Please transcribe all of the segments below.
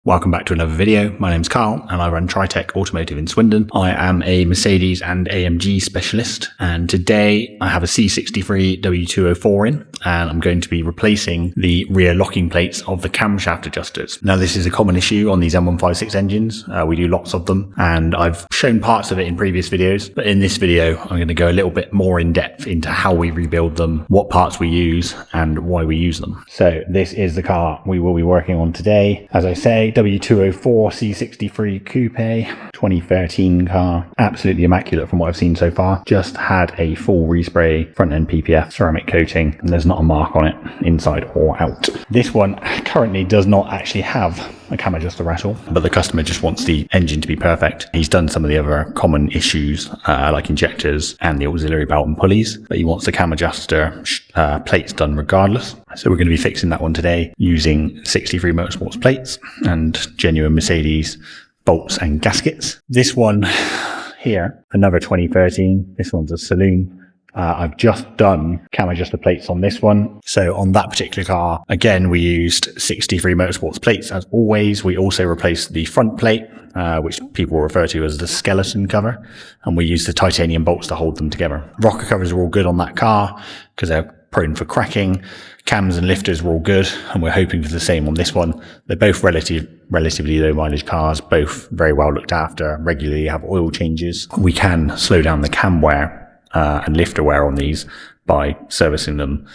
Welcome back to another video. My name's Carl and I run Tri-Tec Automotive in Swindon. I am a Mercedes and AMG specialist, and today I have a C63 W204 in, and I'm going to be replacing the rear locking plates of the camshaft adjusters. Now, this is a common issue on these M156 engines. We do lots of them, and I've shown parts of it in previous videos, but in this video I'm going to go a little bit more in depth into how we rebuild them, what parts we use and why we use them. So this is the car we will be working on today. As I say, W204 C63 Coupe, 2013 car. Absolutely immaculate from what I've seen so far. Just had a full respray front end PPF ceramic coating, and there's not a mark on it inside or out. This one currently does not actually have a cam adjuster rattle, but the customer just wants the engine to be perfect. He's done some of the other common issues like injectors and the auxiliary belt and pulleys, but he wants the cam adjuster plates done regardless. So we're going to be fixing that one today using 63 Motorsports plates and genuine Mercedes bolts and gaskets. This one here, another 2013. This one's a saloon. I've just done cam adjuster plates on this one. So on that particular car, again, we used 63 Motorsports plates as always. We also replaced the front plate, which people refer to as the skeleton cover, and we used the titanium bolts to hold them together. Rocker covers are all good on that car because they're prone for cracking. Cams and lifters were all good, and we're hoping for the same on this one. They're both relatively low mileage cars, both very well looked after, regularly have oil changes. We can slow down the cam wear and lifter wear on these by servicing them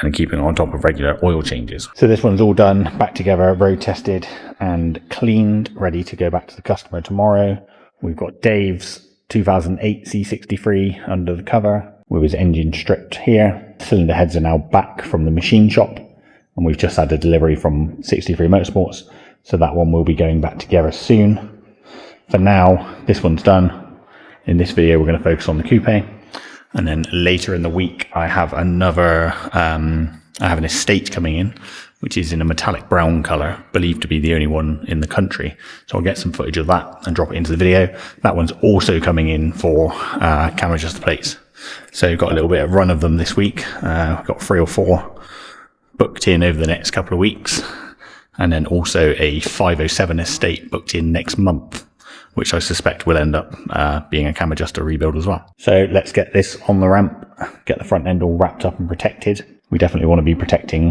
and keeping on top of regular oil changes. So this one's all done, back together, road tested and cleaned, ready to go back to the customer tomorrow. We've got Dave's 2008 C63 under the cover with his engine stripped here. Cylinder heads are now back from the machine shop, and we've just had a delivery from 63 Motorsports, so that one will be going back together soon. For now, this one's done. In this video, we're going to focus on the coupe. And then later in the week, I have another, I have an estate coming in, which is in a metallic brown color, believed to be the only one in the country. So I'll get some footage of that and drop it into the video. That one's also coming in for cam adjuster plates. So got a little bit of run of them this week. I've got 3 or 4 booked in over the next couple of weeks. And then also a 507 estate booked in next month, which I suspect will end up being a cam adjuster rebuild as well. So let's get this on the ramp, get the front end all wrapped up and protected. We definitely want to be protecting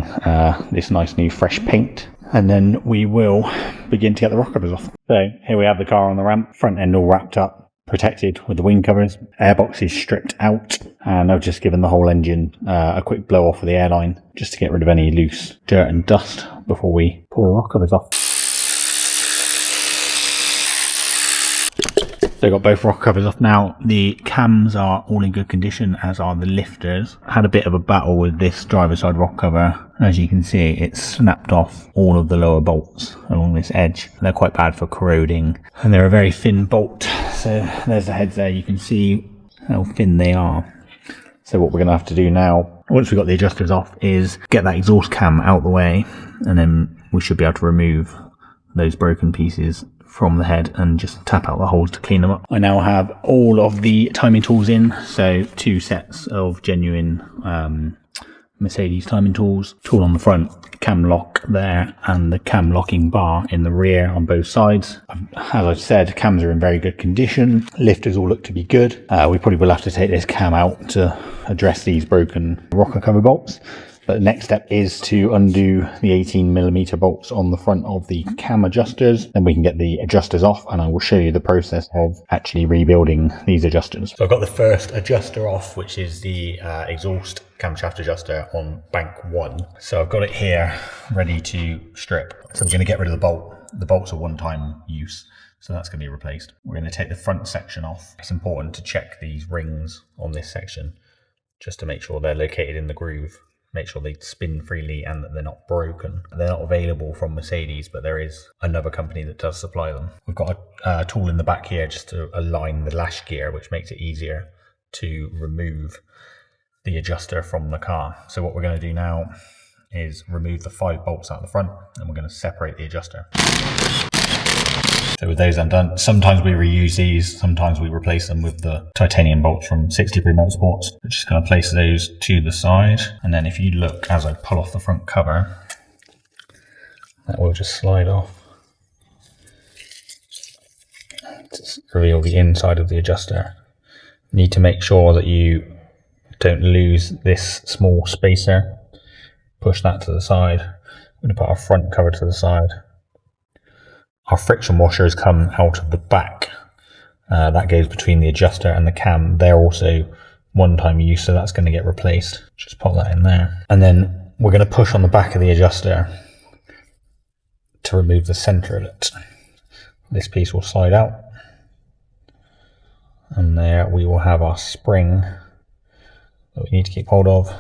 this nice new fresh paint. And then we will begin to get the rock covers off. So here we have the car on the ramp, front end all wrapped up, protected with the wing covers, airbox is stripped out, and I've just given the whole engine a quick blow off with the airline just to get rid of any loose dirt and dust before we pull the rock covers off. So got both rock covers off now. The cams are all in good condition, as are the lifters. Had a bit of a battle with this driver side rock cover. As you can see, it's snapped off all of the lower bolts along this edge. They're quite bad for corroding, and they're a very thin bolt. So there's the heads there. You can see how thin they are. So what we're going to have to do now, once we've got the adjusters off, is get that exhaust cam out the way, and then we should be able to remove those broken pieces from the head and just tap out the holes to clean them up. I now have all of the timing tools in, so 2 sets of genuine Mercedes timing tools, tool on the front, cam lock there, and the cam locking bar in the rear on both sides. As I've said, cams are in very good condition, lifters all look to be good. We probably will have to take this cam out to address these broken rocker cover bolts. But the next step is to undo the 18mm bolts on the front of the cam adjusters. Then we can get the adjusters off, and I will show you the process of actually rebuilding these adjusters. So I've got the first adjuster off, which is the exhaust camshaft adjuster on bank 1. So I've got it here ready to strip. So I'm going to get rid of the bolt. The bolts are one-time use, so that's going to be replaced. We're going to take the front section off. It's important to check these rings on this section just to make sure they're located in the groove. Make sure they spin freely and that they're not broken. They're not available from Mercedes, but there is another company that does supply them. We've got a tool in the back here just to align the lash gear, which makes it easier to remove the adjuster from the car. So what we're going to do now is remove the 5 bolts out the front, and we're going to separate the adjuster. So with those undone, sometimes we reuse these, sometimes we replace them with the titanium bolts from 63 Motorsports. We're just going to place those to the side, and then if you look as I pull off the front cover, that will just slide off to reveal the inside of the adjuster. You need to make sure that you don't lose this small spacer. Push that to the side. I'm going to put our front cover to the side. Our friction washers come out of the back. That goes between the adjuster and the cam. They're also one-time use, so that's going to get replaced. Just pop that in there. And then we're going to push on the back of the adjuster to remove the center of it. This piece will slide out. And there we will have our spring that we need to keep hold of,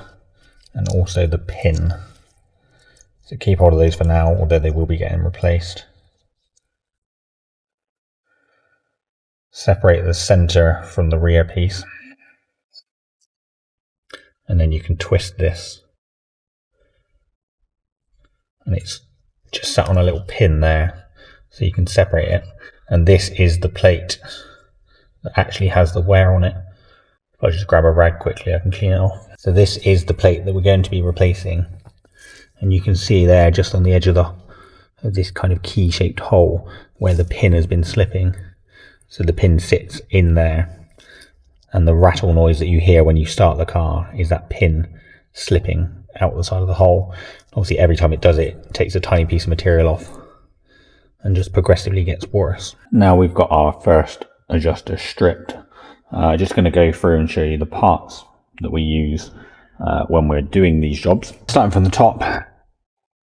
and also the pin. So keep hold of those for now, although they will be getting replaced. Separate the center from the rear piece, and then you can twist this, and it's just sat on a little pin there, so you can separate it. And this is the plate that actually has the wear on it. If I just grab a rag quickly, I can clean it off. So this is the plate that we're going to be replacing, and you can see there just on the edge of this kind of key-shaped hole where the pin has been slipping. So the pin sits in there, and the rattle noise that you hear when you start the car is that pin slipping out the side of the hole. Obviously every time it does it, it takes a tiny piece of material off and just progressively gets worse. Now we've got our first adjuster stripped. Just going to go through and show you the parts that we use when we're doing these jobs. Starting from the top,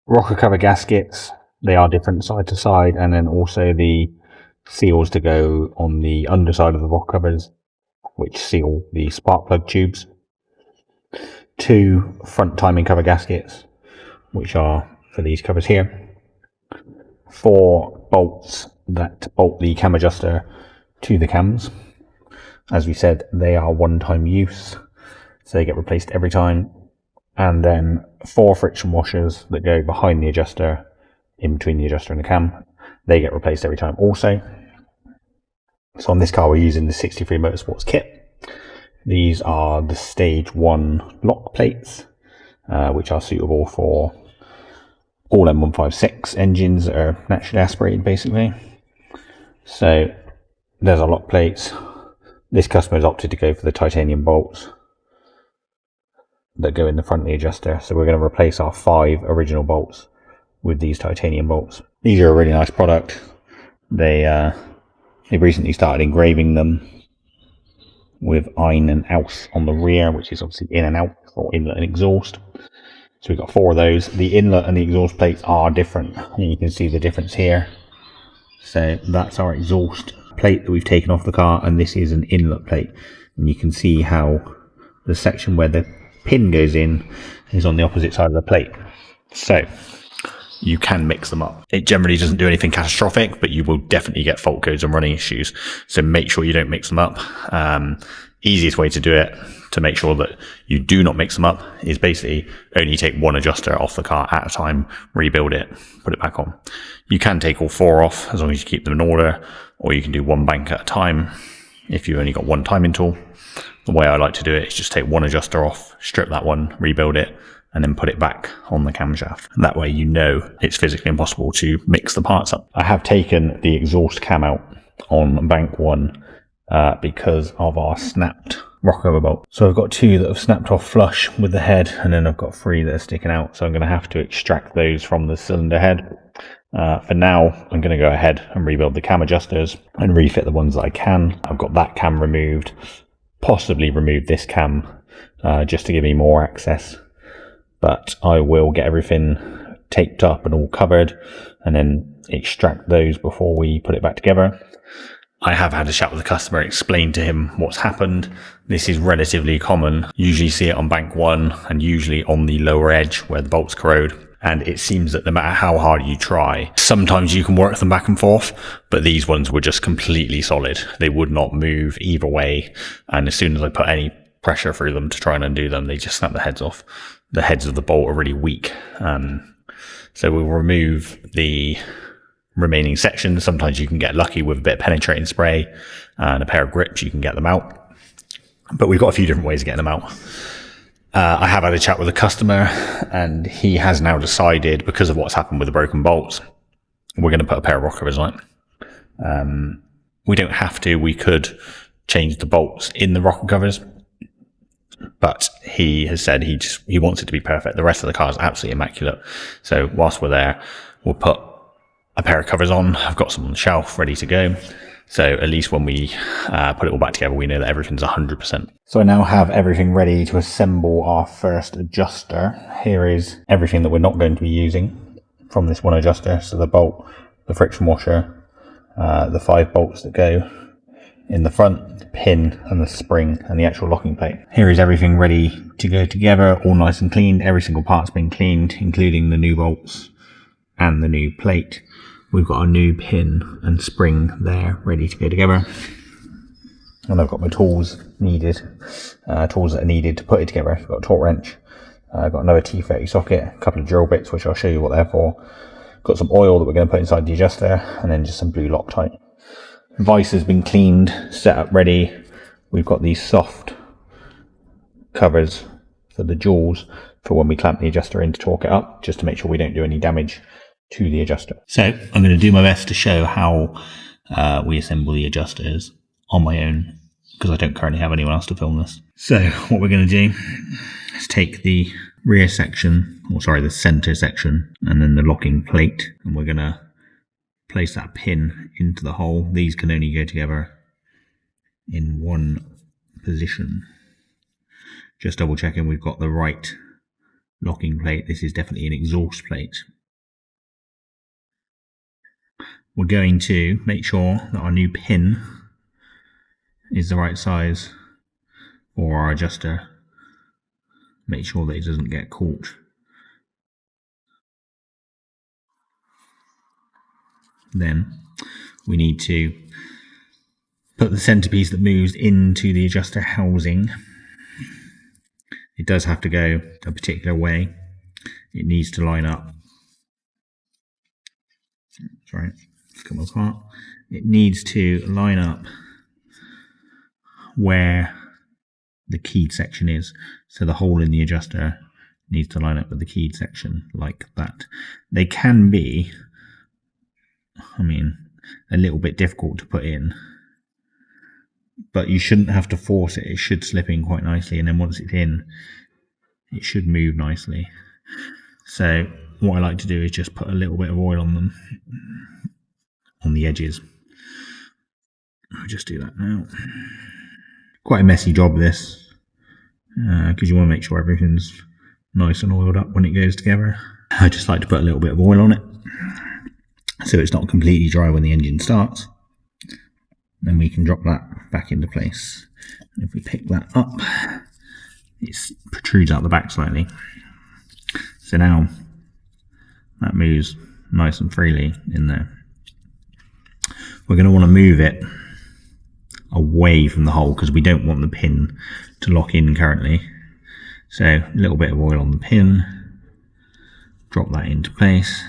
rocker cover gaskets. They are different side to side, and then also the seals to go on the underside of the rocker covers, which seal the spark plug tubes. 2 front timing cover gaskets, which are for these covers here. 4 bolts that bolt the cam adjuster to the cams. As we said, they are one-time use, so they get replaced every time. And then 4 friction washers that go behind the adjuster, in between the adjuster and the cam. They get replaced every time also. So on this car we're using the 63 Motorsports kit. These are the stage 1 lock plates, which are suitable for all M156 engines that are naturally aspirated basically. So there's our lock plates. This customer has opted to go for the titanium bolts that go in the front of the adjuster. So we're going to replace our 5 original bolts with these titanium bolts. These are a really nice product. They've recently started engraving them with ein and aus on the rear, which is obviously in and out, or inlet and exhaust. So we've got 4 of those. The inlet and the exhaust plates are different, and you can see the difference here. So that's our exhaust plate that we've taken off the car, and this is an inlet plate. And you can see how the section where the pin goes in is on the opposite side of the plate. So you can mix them up. It generally doesn't do anything catastrophic, but you will definitely get fault codes and running issues. So make sure you don't mix them up. Easiest way to do it, to make sure that you do not mix them up, is basically only take 1 adjuster off the car at a time, rebuild it, put it back on. You can take all 4 off as long as you keep them in order, or you can do 1 bank at a time if you only got 1 timing tool. The way I like to do it is just take 1 adjuster off, strip that one, rebuild it, and then put it back on the camshaft. That way you know it's physically impossible to mix the parts up. I have taken the exhaust cam out on bank 1 because of our snapped rocker cover bolt. So I've got 2 that have snapped off flush with the head, and then I've got 3 that are sticking out. So I'm going to have to extract those from the cylinder head. For now, I'm going to go ahead and rebuild the cam adjusters and refit the ones that I can. I've got that cam removed, possibly remove this cam just to give me more access. But I will get everything taped up and all covered, and then extract those before we put it back together. I have had a chat with the customer, explained to him what's happened. This is relatively common. Usually see it on bank 1 and usually on the lower edge where the bolts corrode. And it seems that no matter how hard you try, sometimes you can work them back and forth, but these ones were just completely solid. They would not move either way. And as soon as I put any pressure through them to try and undo them, they just snap the heads off. The heads of the bolt are really weak. So we'll remove the remaining sections. Sometimes you can get lucky with a bit of penetrating spray and a pair of grips, you can get them out. But we've got a few different ways of getting them out. I have had a chat with a customer, and he has now decided, because of what's happened with the broken bolts, we're going to put a pair of rocker covers on it. We don't have to. We could change the bolts in the rocker covers, but he has said he wants it to be perfect. The rest of the car is absolutely immaculate. So whilst we're there, we'll put a pair of covers on. I've got some on the shelf ready to go. So at least when we put it all back together, we know that everything's 100%. So I now have everything ready to assemble our first adjuster. Here is everything that we're not going to be using from this one adjuster. So the bolt, the friction washer, the 5 bolts that go in the front, the pin and the spring and the actual locking plate. Here is everything ready to go together, all nice and cleaned. Every single part's been cleaned, including the new bolts and the new plate. We've got a new pin and spring there ready to go together. And I've got my tools needed, tools that are needed to put it together. I've got a torque wrench, I've got another T30 socket, a couple of drill bits, which I'll show you what they're for. Got some oil that we're going to put inside the adjuster, and then just some blue Loctite. Vice has been cleaned, set up ready. We've got these soft covers for the jewels for when we clamp the adjuster in to torque it up, just to make sure we don't do any damage to the adjuster. So I'm going to do my best to show how we assemble the adjusters on my own, because I don't currently have anyone else to film this. So what we're going to do is take the rear section, or sorry, the center section, and then the locking plate, and we're going to place that pin into the hole. These can only go together in one position. Just double checking we've got the right locking plate. This is definitely an exhaust plate. We're going to make sure that our new pin is the right size for our adjuster. Make sure that it doesn't get caught. Then we need to put the centerpiece that moves into the adjuster housing. It does have to go a particular way. It needs to line up. Sorry, it's come apart. It needs to line up where the keyed section is. So the hole in the adjuster needs to line up with the keyed section like that. They can be, a little bit difficult to put in, but you shouldn't have to force it. It should slip in quite nicely, and then once it's in, it should move nicely. So what I like to do is just put a little bit of oil on them, on the edges. I'll just do that now. Quite a messy job this, because you want to make sure everything's nice and oiled up when it goes together. I just like to put a little bit of oil on it, so it's not completely dry when the engine starts. Then we can drop that back into place. And if we pick that up, it protrudes out the back slightly. So now that moves nice and freely in there. We're going to want to move it away from the hole because we don't want the pin to lock in currently. So a little bit of oil on the pin, drop that into place.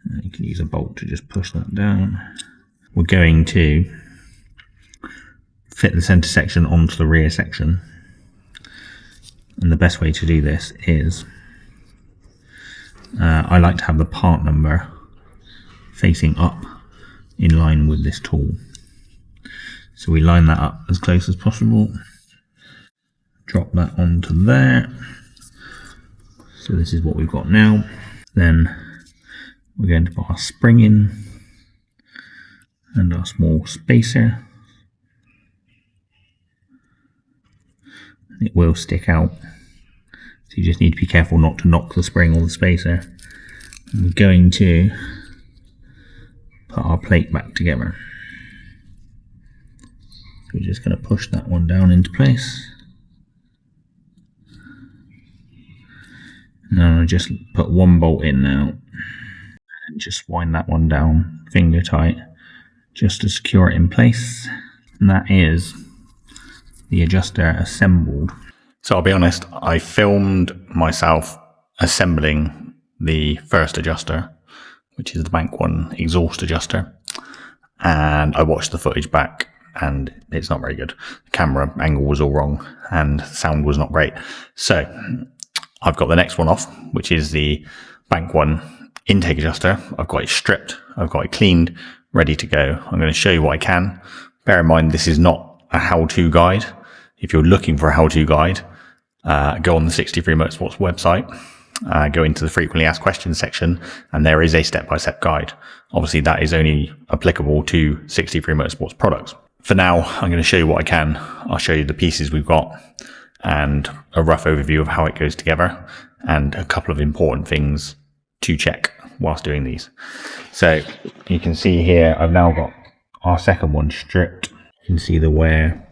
And you can use a bolt to just push that down. We're going to fit the center section onto the rear section. And the best way to do this is, I like to have the part number facing up in line with this tool. So we line that up as close as possible. Drop that onto there. So this is what we've got now. Then we're going to put our spring in and our small spacer. It will stick out, so you just need to be careful not to knock the spring or the spacer. And we're going to put our plate back together. So we're just going to push that one down into place. Now I'll just put one bolt in now, and just wind that one down finger tight, just to secure it in place. And that is the adjuster assembled. So I'll be honest, I filmed myself assembling the first adjuster, which is the Bank 1 exhaust adjuster, and I watched the footage back and it's not very good. The camera angle was all wrong and sound was not great. So I've got the next one off, which is the Bank 1 intake adjuster. I've got it stripped, I've got it cleaned, ready to go. I'm going to show you what I can. Bear in mind, this is not a how-to guide. If you're looking for a how-to guide, go on the 63 Motorsports website, go into the frequently asked questions section, and there is a step-by-step guide. Obviously, that is only applicable to 63 Motorsports products. For now, I'm going to show you what I can. I'll show you the pieces we've got and a rough overview of how it goes together and a couple of important things to check whilst doing these. So you can see here, I've now got our second one stripped. You can see the wear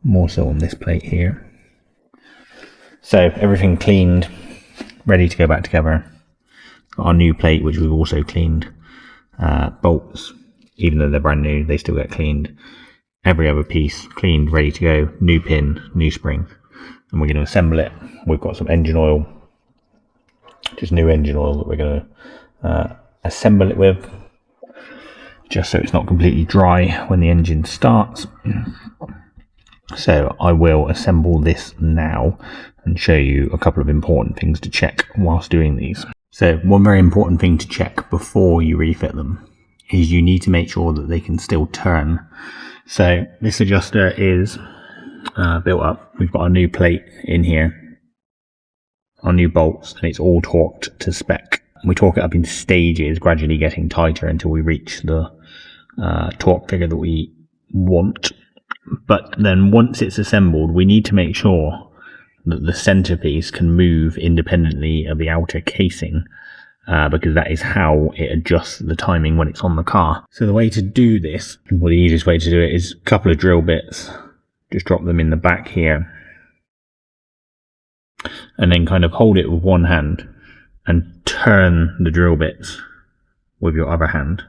more so on this plate here. So everything cleaned, ready to go back together. Got our new plate, which we've also cleaned. Bolts, even though they're brand new, they still get cleaned. Every other piece cleaned, ready to go. New pin, new spring. And we're going to assemble it. We've got some engine oil, just new engine oil that we're going to assemble it with, just so it's not completely dry when the engine starts. So I will assemble this now and show you a couple of important things to check whilst doing these. So one very important thing to check before you refit them is you need to make sure that they can still turn. So this adjuster is built up. We've got a new plate in here, our new bolts, and it's all torqued to spec. We torque it up in stages, gradually getting tighter until we reach the torque figure that we want. But then once it's assembled, we need to make sure that the centerpiece can move independently of the outer casing, because that is how it adjusts the timing when it's on the car. So the way to do this, well, the easiest way to do it is a couple of drill bits. Just drop them in the back here, and then kind of hold it with one hand and turn the drill bits with your other hand.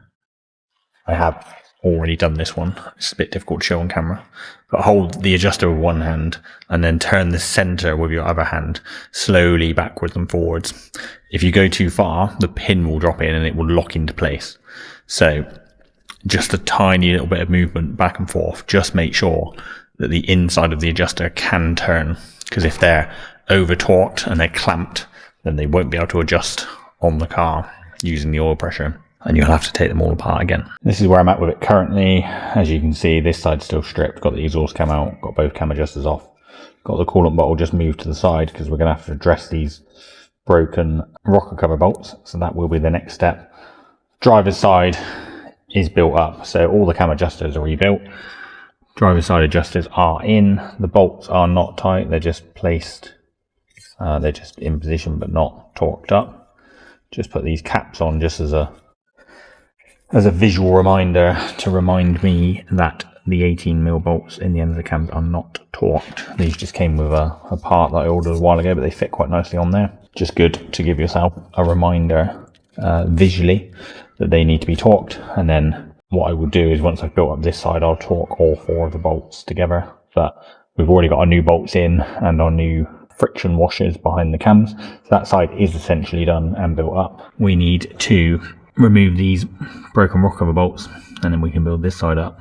I have already done this one. It's a bit difficult to show on camera, but hold the adjuster with one hand and then turn the center with your other hand slowly backwards and forwards. If you go too far, the pin will drop in and it will lock into place. So just a tiny little bit of movement back and forth. Just make sure that the inside of the adjuster can turn, because if they're over torqued and they're clamped, then they won't be able to adjust on the car using the oil pressure, and you'll have to take them all apart again. This is where I'm at with it currently. As you can see, this side's still stripped, got the exhaust cam out, got both cam adjusters off, got the coolant bottle just moved to the side because we're going to have to address these broken rocker cover bolts, so that will be the next step. Driver's side is built up, so all the cam adjusters are rebuilt. Driver's side adjusters are in. The bolts are not tight, they're just placed, they're just in position but not torqued up. Just put these caps on just as a visual reminder to remind me that the 18mm bolts in the end of the cams are not torqued. These just came with a part that I ordered a while ago, but they fit quite nicely on there. Just good to give yourself a reminder visually that they need to be torqued. And then what I will do is once I've built up this side, I'll torque all four of the bolts together. But we've already got our new bolts in and our new friction washers behind the cams. So that side is essentially done and built up. We need to remove these broken rock cover bolts, and then we can build this side up,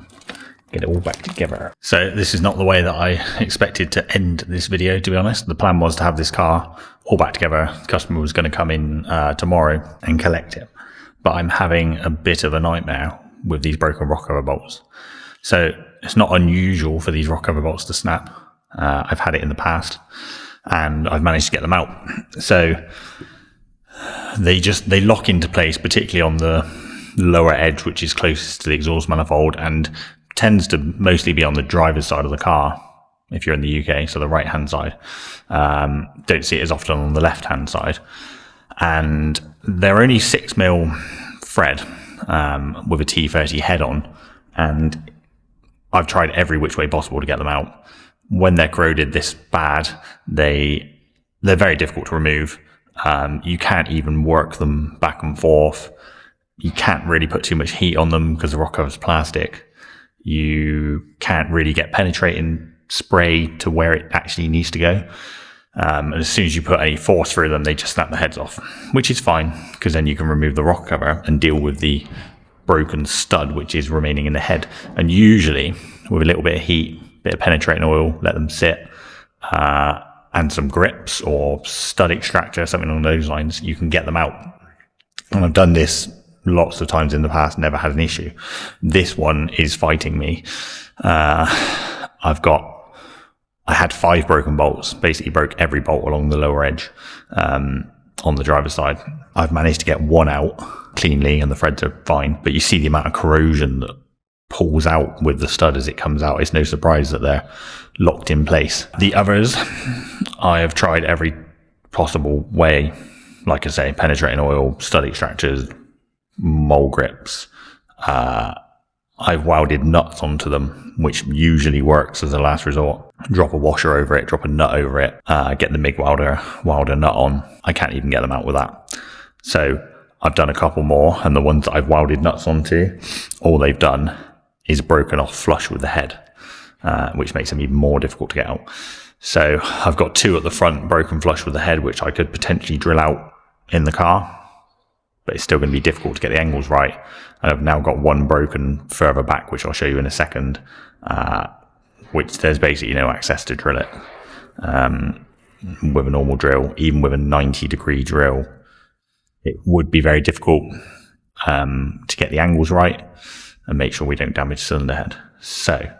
get it all back together. So this is not the way that I expected to end this video, to be honest. The plan was to have this car all back together. The customer was going to come in tomorrow and collect it, but I'm having a bit of a nightmare with these broken rock cover bolts. So it's not unusual for these rock cover bolts to snap. I've had it in the past and I've managed to get them out. So they lock into place, particularly on the lower edge, which is closest to the exhaust manifold, and tends to mostly be on the driver's side of the car if you're in the UK, so the right hand side. Don't see it as often on the left hand side. And they're only 6mm thread with a T30 head on, and I've tried every which way possible to get them out. When they're corroded this bad, they're very difficult to remove. You can't even work them back and forth. You can't really put too much heat on them because the rock cover's plastic. You can't really get penetrating spray to where it actually needs to go. And as soon as you put any force through them, they just snap the heads off, which is fine because then you can remove the rock cover and deal with the broken stud which is remaining in the head. And usually with a little bit of heat, bit of penetrating oil, let them sit, and some grips or stud extractor, something along those lines, you can get them out. And I've done this lots of times in the past, never had an issue. This one is fighting me. I had 5 broken bolts, basically broke every bolt along the lower edge on the driver's side. I've managed to get one out cleanly and the threads are fine, but you see the amount of corrosion that pulls out with the stud as it comes out. It's no surprise that they're locked in place. The others, I have tried every possible way. Like I say, penetrating oil, stud extractors, mole grips. I've welded nuts onto them, which usually works as a last resort. Drop a washer over it, drop a nut over it, get the MIG welder, weld a nut on. I can't even get them out with that. So I've done a couple more, and the ones that I've welded nuts onto, all they've done is broken off flush with the head, which makes them even more difficult to get out. So I've got 2 at the front broken flush with the head, which I could potentially drill out in the car, but it's still going to be difficult to get the angles right. And I've now got 1 broken further back, which I'll show you in a second, which there's basically no access to drill it with a normal drill. Even with a 90-degree drill, it would be very difficult to get the angles right and make sure we don't damage the cylinder head. So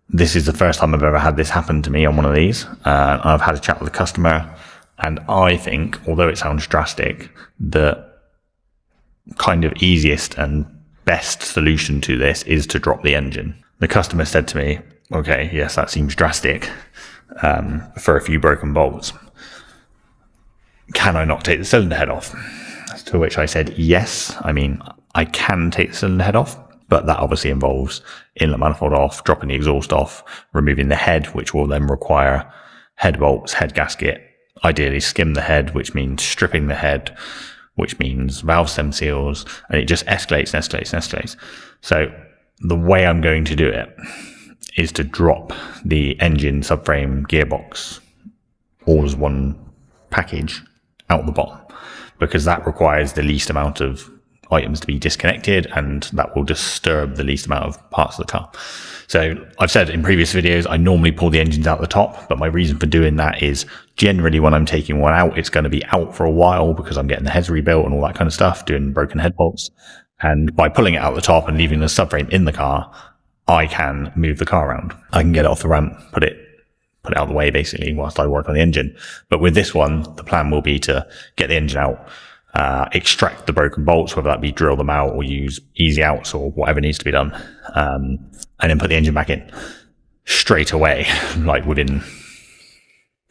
this is the first time I've ever had this happen to me on one of these. I've had a chat with the customer, and I think, although it sounds drastic, the kind of easiest and best solution to this is to drop the engine. The customer said to me, okay, yes, that seems drastic for a few broken bolts. Can I not take the cylinder head off? To which I said, yes. I mean, I can take the cylinder head off, but that obviously involves inlet manifold off, dropping the exhaust off, removing the head, which will then require head bolts, head gasket, ideally skim the head, which means stripping the head, which means valve stem seals, and it just escalates and escalates and escalates. So the way I'm going to do it is to drop the engine, subframe, gearbox, all as one package out the bottom, because that requires the least amount of items to be disconnected, and that will disturb the least amount of parts of the car. So I've said in previous videos, I normally pull the engines out the top, but my reason for doing that is generally when I'm taking one out, it's going to be out for a while because I'm getting the heads rebuilt and all that kind of stuff, doing broken head bolts. And by pulling it out the top and leaving the subframe in the car, I can move the car around. I can get it off the ramp, put it out of the way basically whilst I work on the engine. But with this one, the plan will be to get the engine out, extract the broken bolts, whether that be drill them out or use easy outs or whatever needs to be done, and then put the engine back in straight away, like within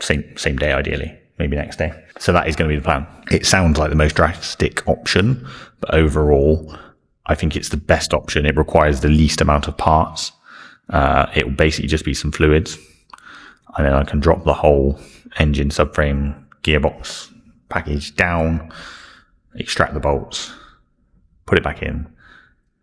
same day ideally, maybe next day. So that is going to be the plan. It sounds like the most drastic option, but overall I think it's the best option. It requires the least amount of parts. It will basically just be some fluids, and then I can drop the whole engine, subframe, gearbox package down, extract the bolts, put it back in.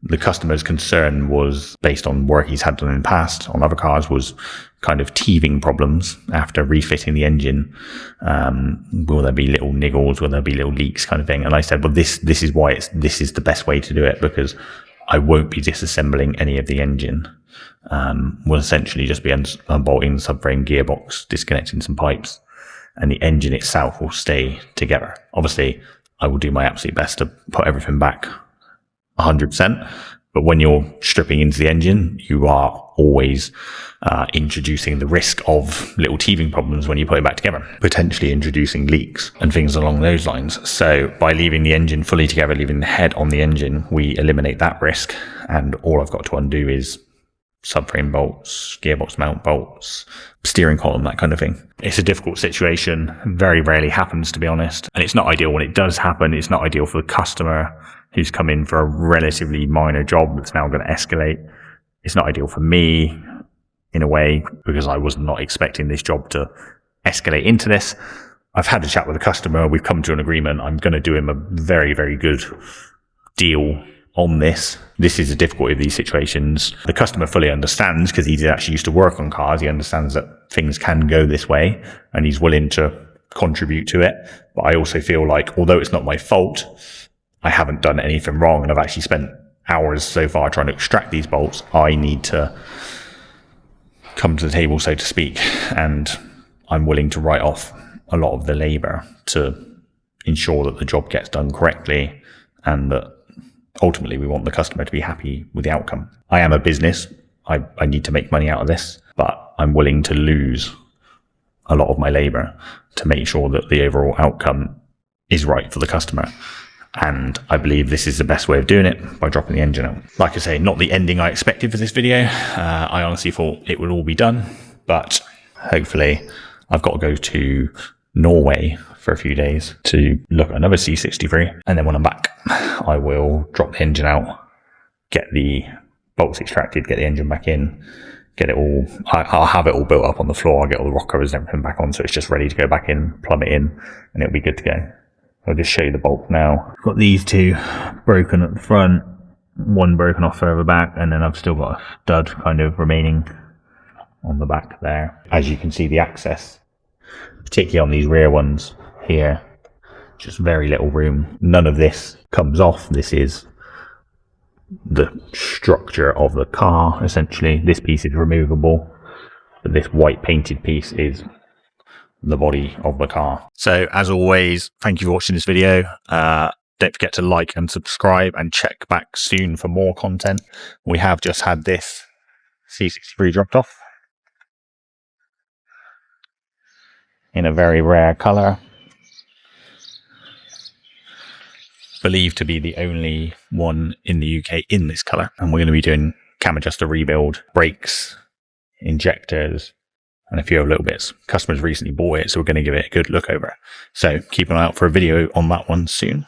The customer's concern was, based on work he's had done in the past on other cars, was kind of teething problems after refitting the engine. Will there be little niggles? Will there be little leaks, kind of thing? And I said, well, this is why this is the best way to do it, because I won't be disassembling any of the engine. We'll essentially just be unbolting the subframe, gearbox, disconnecting some pipes, and the engine itself will stay together. Obviously, I will do my absolute best to put everything back 100%, but when you're stripping into the engine, you are always introducing the risk of little teething problems when you put it back together, potentially introducing leaks and things along those lines. So by leaving the engine fully together, leaving the head on the engine, we eliminate that risk, and all I've got to undo is subframe bolts, gearbox mount bolts, steering column, that kind of thing. It's a difficult situation. Very rarely happens, to be honest. And it's not ideal when it does happen. It's not ideal for the customer who's come in for a relatively minor job that's now going to escalate. It's not ideal for me in a way, because I was not expecting this job to escalate into this. I've had a chat with the customer. We've come to an agreement. I'm going to do him a very, very good deal on this. This is the difficulty of these situations. The customer fully understands, because he actually used to work on cars. He understands that things can go this way, and he's willing to contribute to it. But I also feel like, although it's not my fault, I haven't done anything wrong, and I've actually spent hours so far trying to extract these bolts. I need to come to the table, so to speak, and I'm willing to write off a lot of the labor to ensure that the job gets done correctly and that ultimately we want the customer to be happy with the outcome. I am a business. I need to make money out of this, but I'm willing to lose a lot of my labor to make sure that the overall outcome is right for the customer. And I believe this is the best way of doing it, by dropping the engine out. Like I say, not the ending I expected for this video. I honestly thought it would all be done, but hopefully I've got to go to Norway for a few days to look at another C63. And then when I'm back, I will drop the engine out, get the bolts extracted, get the engine back in, get it all, I'll have it all built up on the floor. I'll get all the rock covers and everything back on, so it's just ready to go back in, plumb it in, and it'll be good to go. I'll just show you the bolt now. I've got these two broken at the front, one broken off further back, and then I've still got a stud kind of remaining on the back there. As you can see, the access, particularly on these rear ones here, just very little room. None of this comes off. This is the structure of the car, essentially. This piece is removable, but this white painted piece is the body of the car. So as always, thank you for watching this video. Don't forget to like and subscribe, and check back soon for more content. We have just had this C63 dropped off in a very rare colour, believed to be the only one in the UK in this colour. And we're going to be doing cam adjuster rebuild, brakes, injectors, and a few other little bits. Customers recently bought it, so we're going to give it a good look over. So keep an eye out for a video on that one soon.